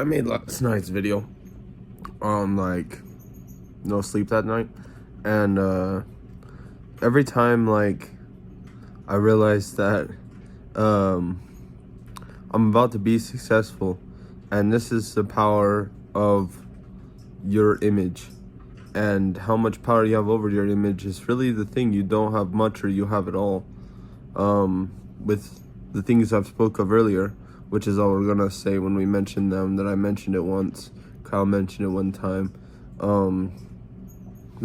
I made last night's video on like no sleep that night, and every time like I realized that I'm about to be successful, and this is the power of your image, and how much power you have over your image is really the thing. You don't have much or you have it all. With the things I've spoke of earlier, which is all we're gonna say when we mention them, that I mentioned it once, Kyle mentioned it one time. The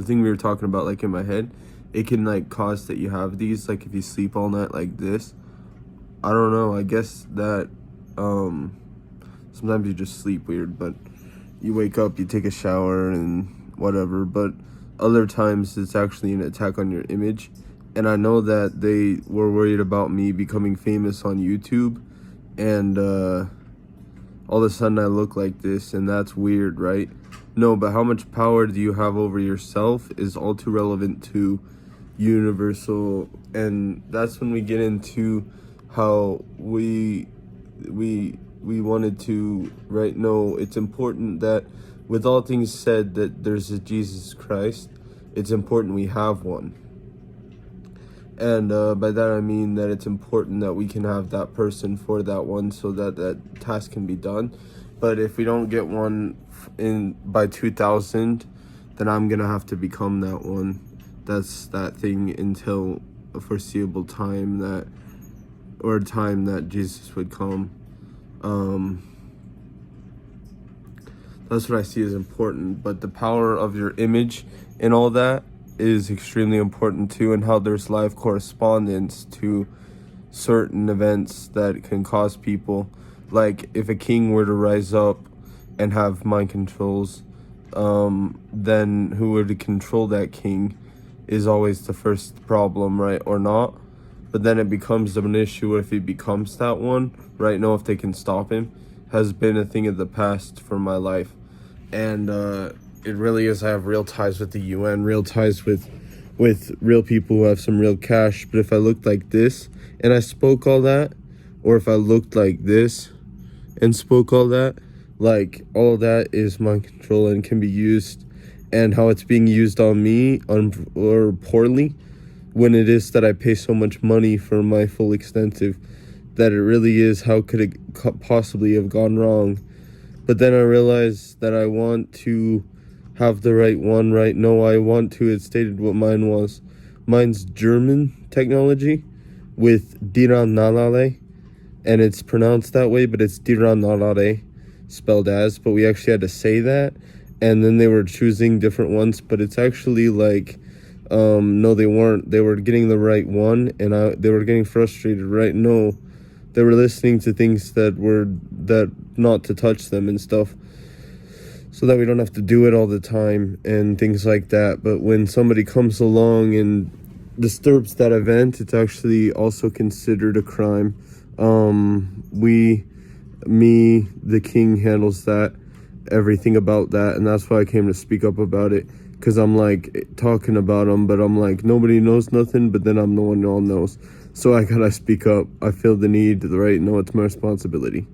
thing we were talking about, like in my head, it can like cause that you have these, like if you sleep all night like this. I don't know, I guess that sometimes you just sleep weird, but you wake up, you take a shower and whatever, but other times it's actually an attack on your image. And I know that they were worried about me becoming famous on YouTube, and all of a sudden I look like this, and that's weird, right? No, but how much power do you have over yourself is all too relevant to universal, and that's when we get into how we wanted to, right? No, it's important that with all things said that there's a Jesus Christ, it's important we have one. And by that I mean that it's important that we can have that person for that one, so that that task can be done. But if we don't get one by 2000, then I'm gonna have to become that one. That's that thing until a foreseeable time that, or a time that Jesus would come. That's what I see as important. But the power of your image and all that is extremely important too, and how there's live correspondence to certain events that can cause people, like if a king were to rise up and have mind controls, then who would control that king is always the first problem, right? Or not. But then it becomes an issue if he becomes that one, right? Know if they can stop him has been a thing of the past for my life. And it really is. I have real ties with the UN, real ties with real people who have some real cash. But if I looked like this and I spoke all that, or if I looked like this and spoke all that, like all of that is mind control and can be used. And how it's being used on me or poorly, when it is that I pay so much money for my full extensive, that it really is, how could it possibly have gone wrong? But then I realized that I want to have the right one, right? No, I want to, it stated what mine was. Mine's German technology with Diranalale, and it's pronounced that way, but it's Diranalale spelled as, but we actually had to say that, and then they were choosing different ones, but it's actually like, no, they weren't. They were getting the right one, and they were getting frustrated, right? No, they were listening to things that not to touch them and stuff, so that we don't have to do it all the time and things like that. But when somebody comes along and disturbs that event, it's actually also considered a crime. The king handles that, everything about that, and that's why I came to speak up about it, because I'm like talking about them, but I'm like, nobody knows nothing, but then I'm the one who all knows, so I gotta speak up. I feel the need, right? No, it's my responsibility.